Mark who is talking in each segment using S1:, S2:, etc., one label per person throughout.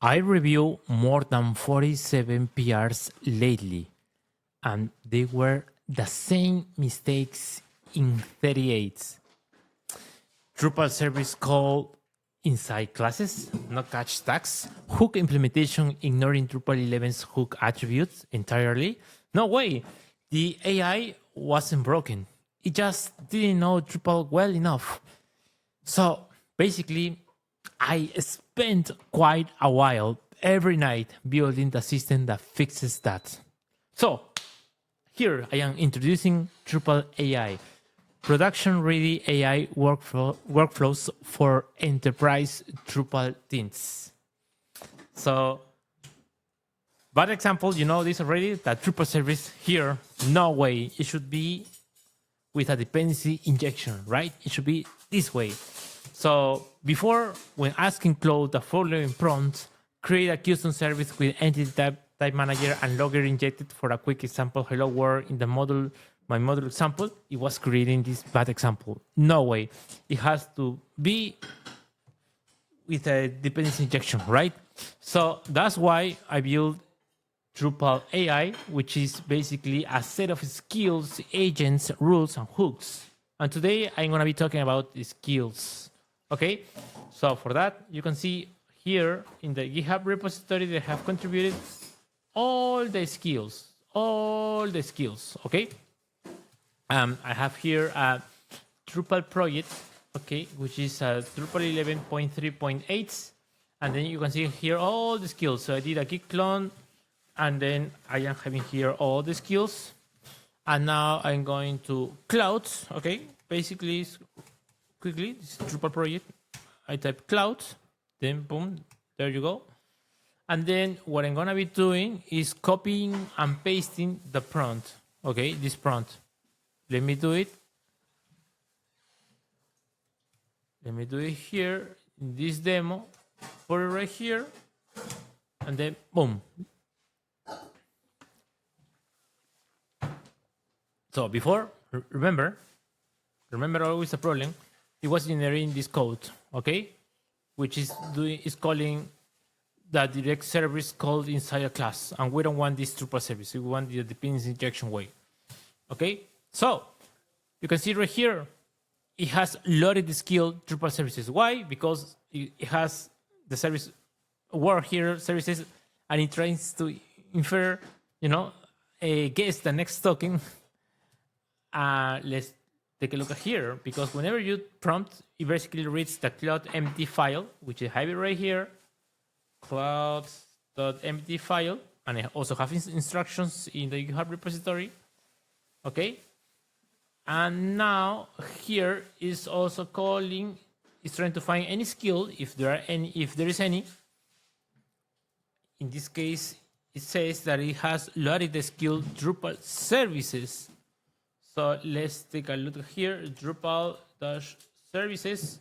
S1: I review more than 47 PRs lately, and they were the same mistakes in 38. Drupal service call inside classes, not catch tags. Hook implementation ignoring Drupal 11's hook attributes entirely. No way. The AI wasn't broken. It just didn't know Drupal well enough. So basically, I spent quite a while every night building the system that fixes that. So here I am introducing Drupal AI, production-ready AI workflows for enterprise Drupal teams. So, bad example, you know this already, that Drupal service here, no way. It should be with a dependency injection, right? It should be this way. So before, when asking Cloud the following prompt, create a custom service with entity type manager and logger injected for a quick example, hello world in the module, my module example, it was creating this bad example. No way. It has to be with a dependency injection, right? So that's why I built Drupal AI, which is basically a set of skills, agents, rules, and hooks. And today I'm going to be talking about the skills. Okay, so for that, you can see here in the GitHub repository, they have contributed all the skills, okay? I have here a Drupal project, okay, which is Drupal 11.3.8. And then you can see here all the skills. So I did a git clone, and then I am having here all the skills. And now I'm going to cloud, okay? Basically, quickly, this is Drupal project. I type cloud, then boom, there you go. And then what I'm gonna be doing is copying and pasting the prompt, okay? This prompt. Let me do it. Let me do it here in this demo. Put it right here, and then boom. So before, remember always the problem. It was generating this code, okay, which is calling the direct service called inside a class, and we don't want this Drupal service. We want the dependency injection way, okay. So you can see right here, it has loaded the skill Drupal services. Why? Because it has the service word here services, and it tries to infer, guess the next token. Let's take a look at here, because whenever you prompt, it basically reads the cloud.md file, which I have it right here, cloud.md file, and I also have instructions in the GitHub repository, okay? And now here is also calling, it's trying to find any skill, if there is any. In this case, it says that it has loaded the skill Drupal services. So let's take a look here, Drupal-services.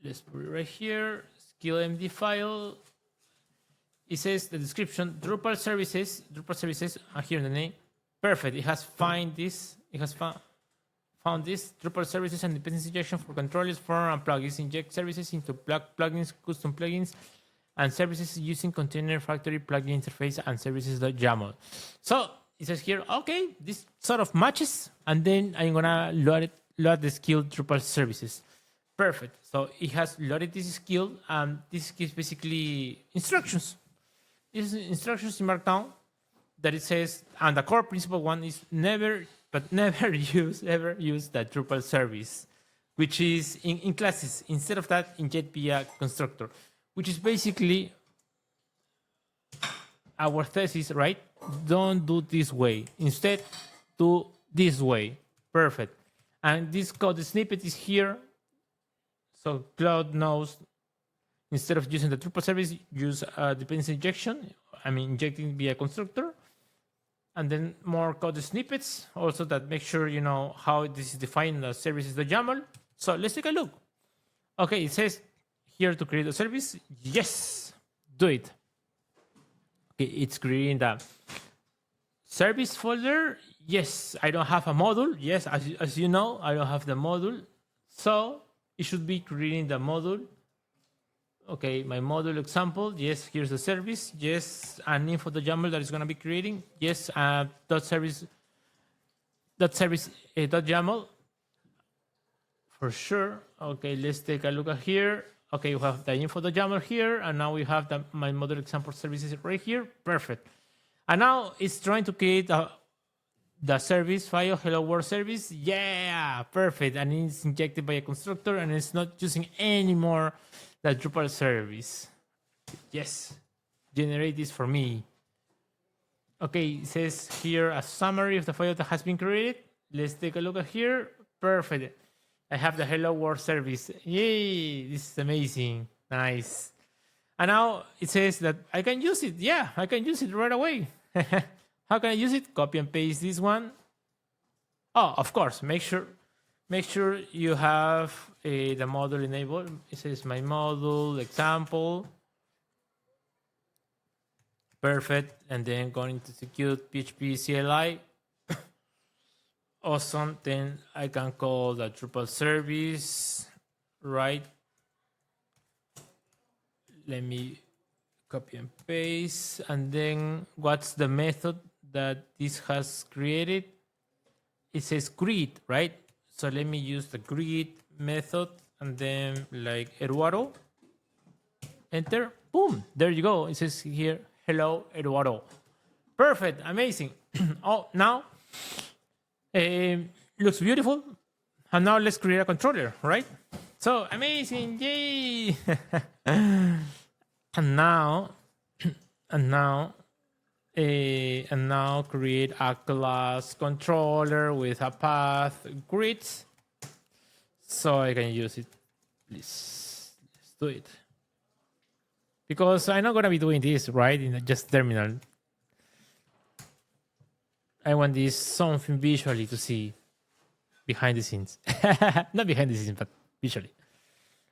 S1: Let's put it right here, skill MD file. It says the description, Drupal services, and here in the name. Perfect, it has found this. It has found this Drupal services and dependency injection for controllers, form, and plugins. Inject services into plugins, custom plugins, and services using container factory plugin interface and services.yaml. So it says here, okay, this sort of matches, and then I'm gonna load the skill Drupal services. Perfect. So it has loaded this skill, and this is basically instructions. This is instructions in Markdown that it says, and the core principle one is never use that Drupal service, which is in classes. Instead of that, inject via constructor, which is basically our thesis, right? Don't do this way. Instead, do this way. Perfect. And this code snippet is here. So Cloud knows, instead of using the Drupal service, use dependency injection. Injecting via constructor. And then more code snippets also that make sure you know how this is defined as services.yaml. So let's take a look. Okay, it says here to create a service. Yes, do it. Okay, it's creating the service folder. Yes, I don't have a module. Yes, as you know, I don't have the module. So it should be creating the module Okay, my module example. Yes, here's the service. Yes, an info.yaml that is going to be creating. Yes, dot service dot YAML for sure. Okay, let's take a look at here. Okay, we have the info.yaml here, and now we have my model example services right here. Perfect. And now it's trying to create the service file, hello world service. Yeah, perfect. And it's injected by a constructor, and it's not using anymore the Drupal service. Yes, generate this for me. Okay, it says here a summary of the file that has been created. Let's take a look at here. Perfect. I have the hello world service. Yay, this is amazing. Nice. And now it says that I can use it. Yeah, I can use it right away. How can I use it? Copy and paste this one. Oh, of course, make sure you have the module enabled. It says my module example. Perfect. And then going to execute PHP CLI. Awesome. Then I can call the Drupal service, right? Let me copy and paste. And then what's the method that this has created? It says greet, right? So let me use the greet method and then like Eduardo. Enter. Boom. There you go. It says here, hello, Eduardo. Perfect. Amazing. Oh, now looks beautiful. And now let's create a controller, right? So amazing. Yay. and now create a class controller with a path grid so I can use it. Please, let's do it. Because I'm not going to be doing this, right, in just terminal. I want this something visually to see behind the scenes. Not behind the scenes, but visually.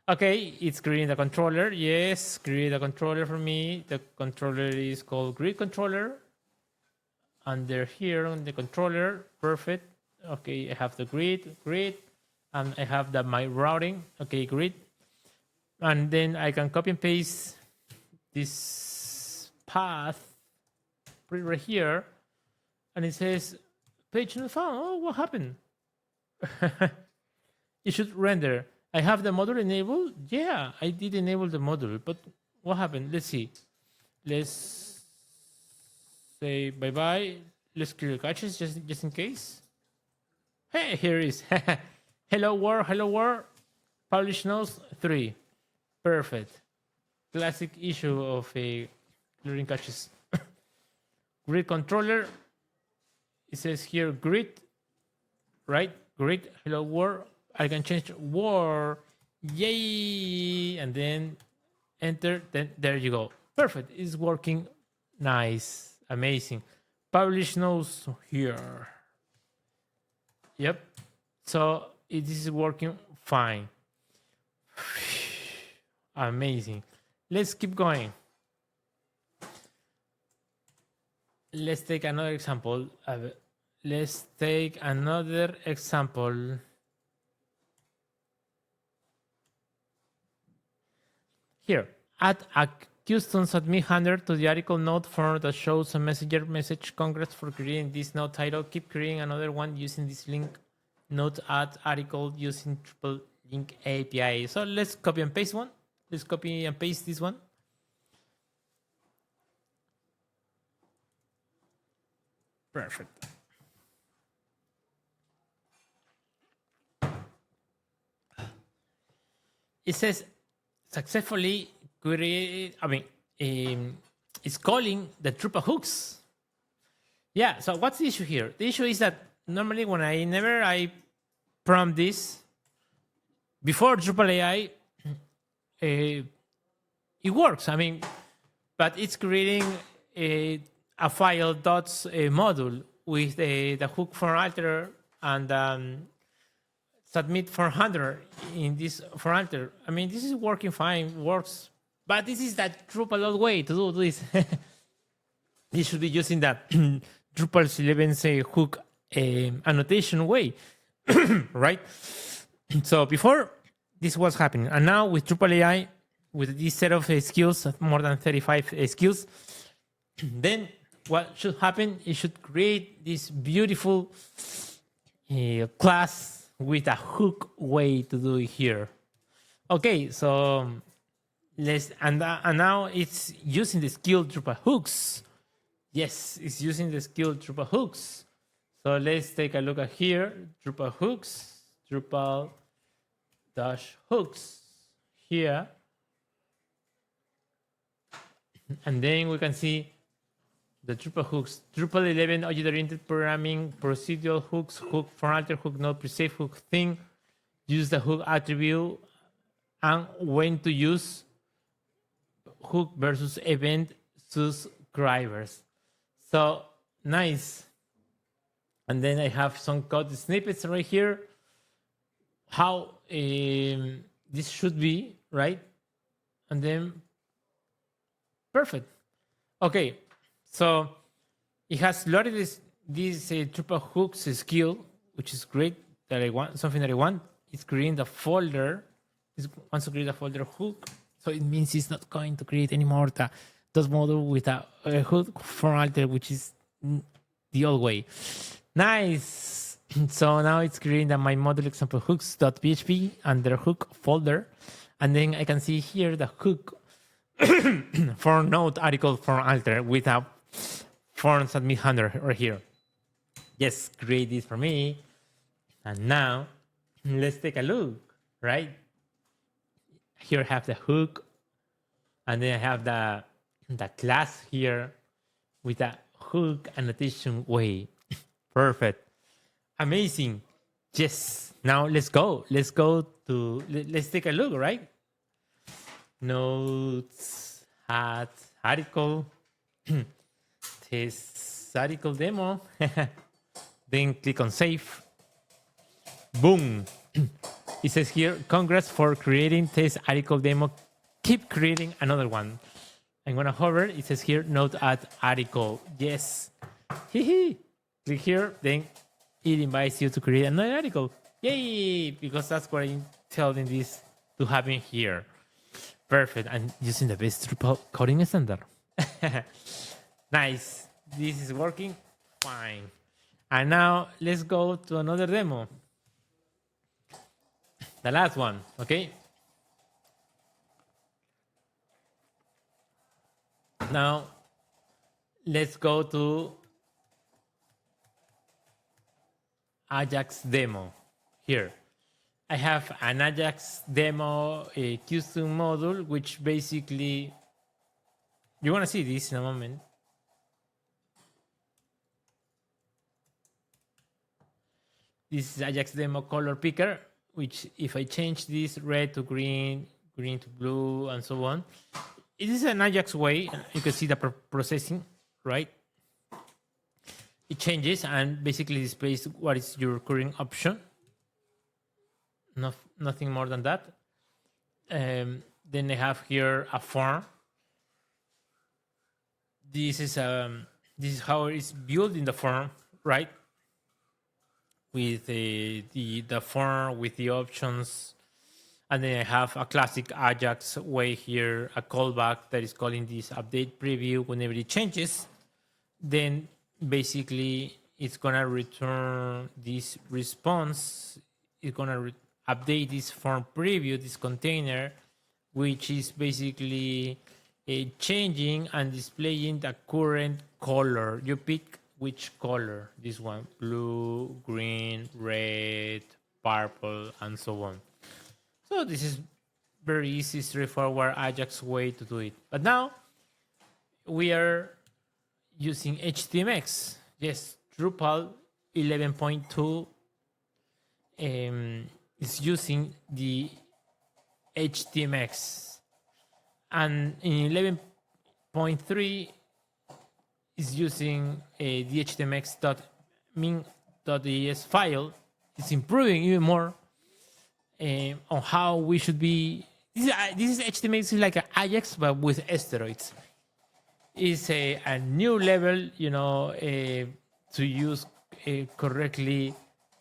S1: Okay, it's creating the controller. Yes, create a controller for me. The controller is called grid controller. And they're here on the controller. Perfect. Okay, I have the grid, and I have my routing. Okay, grid. And then I can copy and paste this path right here. And it says, page not found. Oh, what happened? It should render. I have the module enabled. Yeah, I did enable the module, but what happened? Let's see. Let's say bye-bye. Let's clear caches just in case. Hey, here it is. Hello world. Publish nodes 3. Perfect. Classic issue of clearing caches. Grid controller. It says here grid, right? Grid, hello world. I can change world. Yay! And then enter. Then there you go. Perfect. It's working. Nice. Amazing. Publish nodes here. Yep. So this is working fine. Amazing. Let's keep going. Let's take another example. Here, add a custom submit handler to the article node form that shows a messenger message. Congrats for creating this node title. Keep creating another one using this link. Node add article using Drupal link API. So let's copy and paste one. Let's copy and paste this one. Perfect. It says successfully create. It's calling the DrupalHooks. Yeah. So what's the issue here? The issue is that normally when I prompt this before Drupal AI, it works. But it's creating a file dots module with the hook for alter and submit for handler in this for alter. This is working fine, works. But this is that Drupal old way to do this. You should be using that Drupal 11's hook annotation way, right? So before this was happening, and now with Drupal AI, with this set of skills, more than 35 skills, then what should happen? It should create this beautiful class with a hook way to do it here. Okay, so let's and now it's using the skill DrupalHooks. Yes, it's using the skill DrupalHooks. So let's take a look at here. DrupalHooks, Drupal-hooks here. And then we can see the DrupalHooks, Drupal 11 object-oriented programming, procedural hooks, hook, for alter hook, node, preset hook thing, use the hook attribute, and when to use hook versus event subscribers. So nice. And then I have some code snippets right here. How this should be, right? And then perfect. Okay, so it has loaded this DrupalHooks skill, which is great. That I want something that I want. It's creating the folder. It wants to create a folder hook, so it means it's not going to create anymore those model with a hook for alter, which is the old way. Nice. So now it's creating the my model example hooks.php under hook folder, and then I can see here the hook for node article for alter with a form submit handler right here. Yes, create this for me. And now let's take a look, right? Here I have the hook, and then I have the class here with a hook annotation way. Perfect. Amazing. Yes. Now let's go. Let's take a look, right? Notes, article, test article demo. Then click on save. Boom. It says here, congrats for creating test article demo. Keep creating another one. I'm gonna hover. It says here, note add article. Yes. Click here, then it invites you to create another article. Yay! Because that's what I'm telling this to happen here. Perfect. I'm using the best Drupal coding standard. Nice. This is working fine. And now let's go to another demo. The last one, okay? Now let's go to Ajax demo here. I have an Ajax demo, a custom module, which basically, you want to see this in a moment. This is Ajax demo color picker, which if I change this red to green, green to blue, and so on, it is an Ajax way. You can see the processing, right? It changes and basically displays what is your current option. Nothing more than that. Then I have here a form. This is how it's built in the form, right? With the form with the options, and then I have a classic Ajax way here, a callback that is calling this update preview whenever it changes. Then basically it's gonna return this response. It's gonna update this form preview, this container, which is basically changing and displaying the current color. You pick which color, this one, blue, green, red, purple, and so on. So this is very easy, straightforward Ajax way to do it. But now we are using htmx. Yes, Drupal 11.2 is using the htmx, and in 11.3 is using the htmx.min.js file. It's improving even more on how we should be. This is htmx, like an Ajax but with steroids. It's a new level, to use correctly,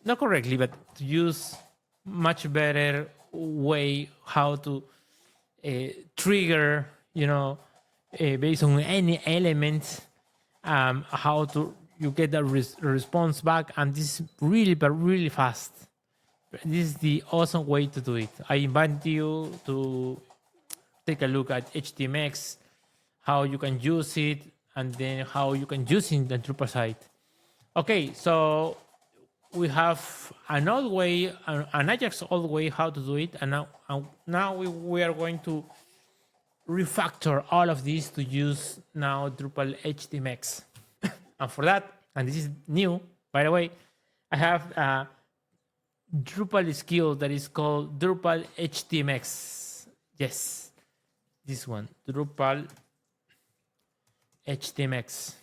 S1: not correctly, but to use much better way how to trigger, based on any element, how to you get the response back, and this is really but really fast. This is the awesome way to do it. I invite you to take a look at htmx, how you can use it, and then how you can use it in the Drupal site. Okay, so we have an old way, an Ajax old way how to do it, and now we are going to refactor all of these to use now Drupal htmx. And for that, and this is new, by the way, I have a Drupal skill that is called Drupal htmx. Yes, this one, Drupal htmx.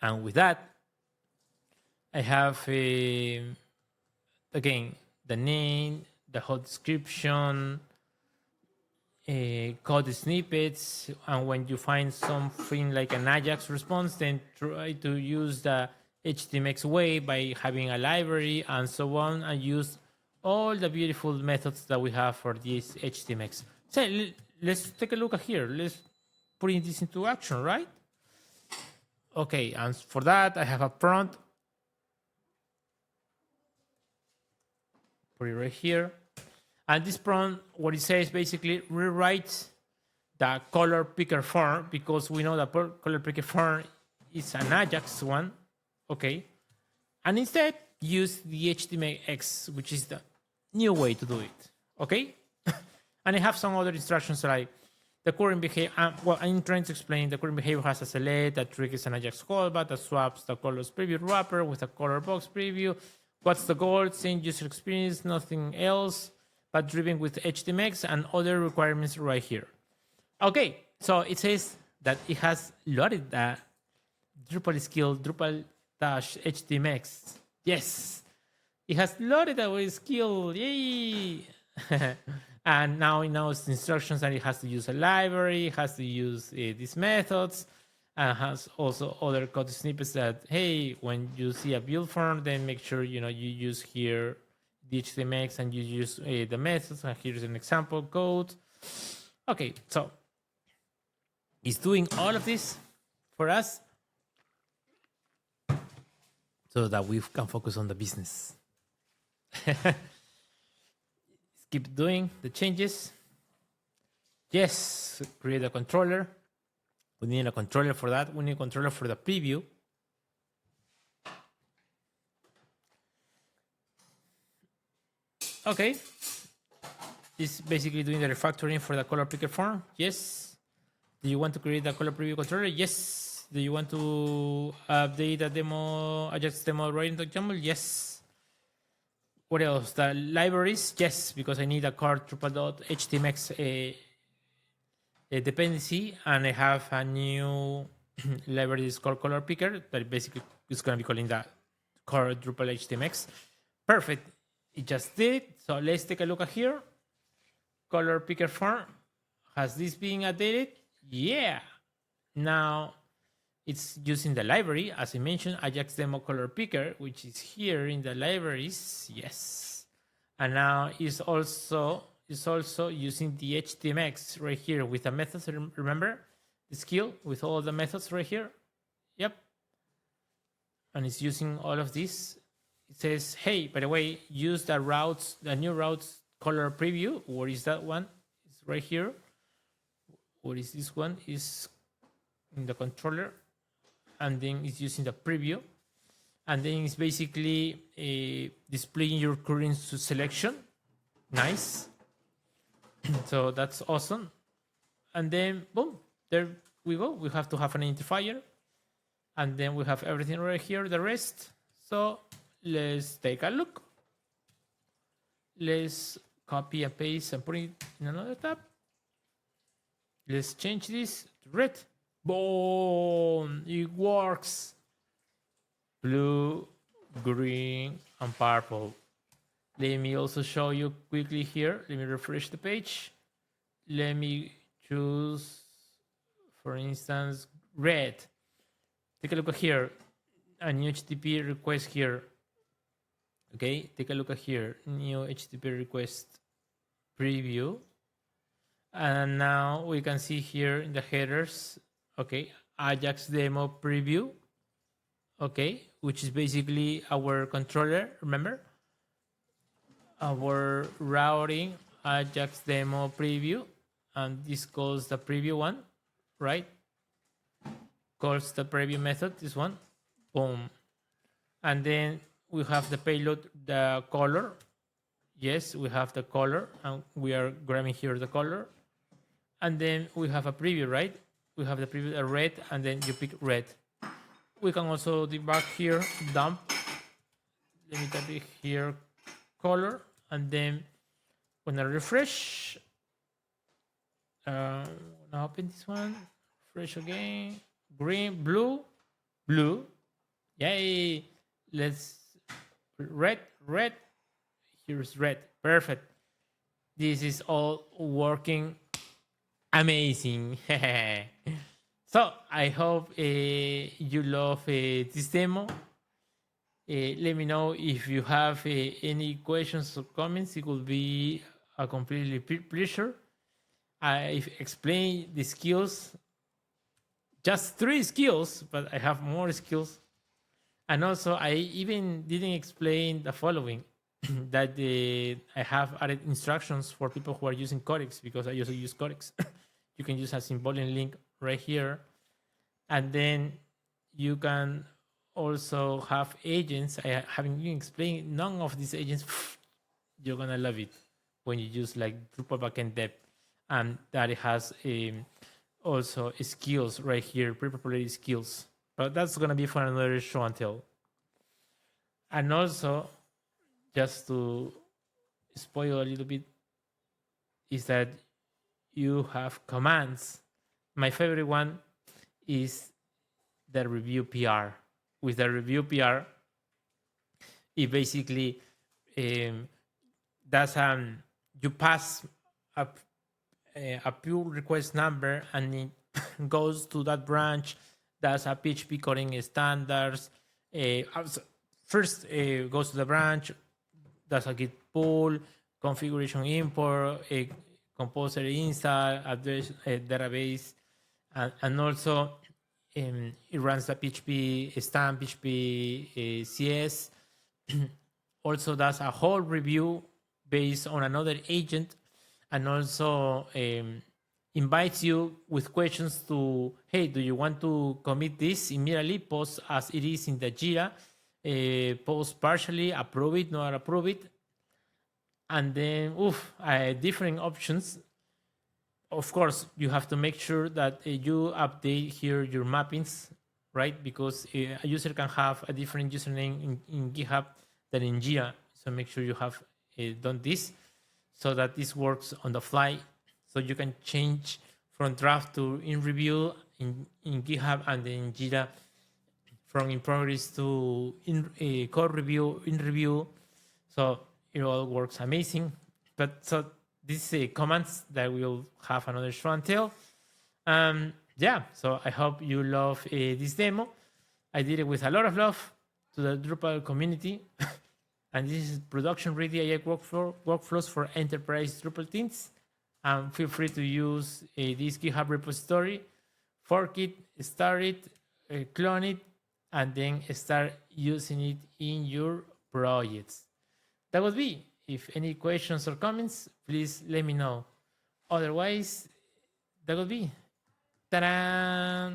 S1: And with that, I have again the name, the whole description, code snippets, and when you find something like an Ajax response, then try to use the htmx way by having a library and so on, and use all the beautiful methods that we have for this htmx. So let's take a look at here. Let's put this into action, right? Okay, and for that I have a prompt. Put it right here. And this prompt, what it says basically, rewrite the color picker form, because we know that color picker form is an Ajax one. Okay. And instead, use the htmx, which is the new way to do it. Okay. And I have some other instructions like the current behavior. Well, I'm trying to explain the current behavior has a select that triggers an Ajax callback that swaps the colors preview wrapper with a color box preview. What's the goal? Same user experience, nothing else, but driven with htmx and other requirements right here. Okay, so it says that it has loaded the Drupal skill, Drupal-htmx. Yes, it has loaded our skill. Yay! And now it knows the instructions that it has to use a library, it has to use these methods, and has also other code snippets that, hey, when you see a build form, then make sure you use here the htmx and you use the methods. And here's an example code. Okay, so it's doing all of this for us so that we can focus on the business. Keep doing the changes. Yes, create a controller. We need a controller for that. We need a controller for the preview. Okay. It's basically doing the refactoring for the color picker form. Yes. Do you want to create a color preview controller? Yes. Do you want to update a demo, Ajax demo right in the YAML? Yes. What else? The libraries? Yes, because I need a card Drupal.htmx dependency, and I have a new library that's called color picker that basically is going to be calling that card Drupal htmx. Perfect. It just did. So let's take a look at here. Color picker form. Has this been updated? Yeah. Now it's using the library, as I mentioned, Ajax demo color picker, which is here in the libraries. Yes. And now it's also using the htmx right here with the methods. Remember the skill with all the methods right here? Yep. And it's using all of this. It says, hey, by the way, use the routes, the new routes color preview. Where is that one? It's right here. What is this one? Is in the controller. And then it's using the preview. And then it's basically displaying your current selection. Nice. So that's awesome. And then, boom, there we go. We have to have an identifier. And then we have everything right here, the rest. So let's take a look. Let's copy and paste and put it in another tab. Let's change this to red. Boom! It works. Blue, green, and purple. Let me also show you quickly here. Let me refresh the page. Let me choose, for instance, red. Take a look at here. A new HTTP request here. Okay, take a look at here. New HTTP request preview. And now we can see here in the headers, okay, Ajax demo preview, okay, which is basically our controller, remember? Our routing Ajax demo preview, and this calls the preview one, right? Calls the preview method, this one, boom. And then we have the payload, the color. Yes, we have the color, and we are grabbing here the color. And then we have a preview, right? We have the preview, a red, and then you pick red. We can also debug here, dump. Let me type it here, color, and then when I refresh, now open this one, refresh again, green, blue, blue, yay! Let's red, red. Here's red, perfect. This is all working amazing. So I hope you love this demo. Let me know if you have any questions or comments. It will be a completely pleasure. I've explained the skills, just 3 skills, but I have more skills. And also, I even didn't explain the following that I have added instructions for people who are using Codex, because I also use Codex. You can use a symbolic link right here. And then you can also have agents. I haven't even explained none of these agents. You're going to love it when you use like Drupal backend dev. And that it has also skills right here, pre-populated skills. But that's going to be for another show and tell. And also, just to spoil a little bit, is that you have commands. My favorite one is the review PR. With the review PR, it basically does you pass a pull request number, and it goes to that branch, does a PHP coding standards. First goes to the branch, does a git pull, configuration import, a composer install, address database, and also it runs the PHP stamp, PHP CS. Also does a whole review based on another agent, and also invites you with questions to, hey, do you want to commit this immediately, post as it is in the Jira, post partially, approve it, not approve it, and then different options. Of course, you have to make sure that you update here your mappings, right? Because a user can have a different username in GitHub than in Jira. So make sure you have done this so that this works on the fly. So you can change from draft to in review in GitHub, and then in Jira from in progress to in code review, in review. So it all works amazing. But so these commands that we'll have another show and tell. Yeah, so I hope you love this demo. I did it with a lot of love to the Drupal community. And this is production-ready AI workflows for enterprise Drupal teams. Feel free to use this GitHub repository, fork it, start it, clone it, and then start using it in your projects. That would be. If any questions or comments, please let me know. Otherwise, that would be. Ta-da!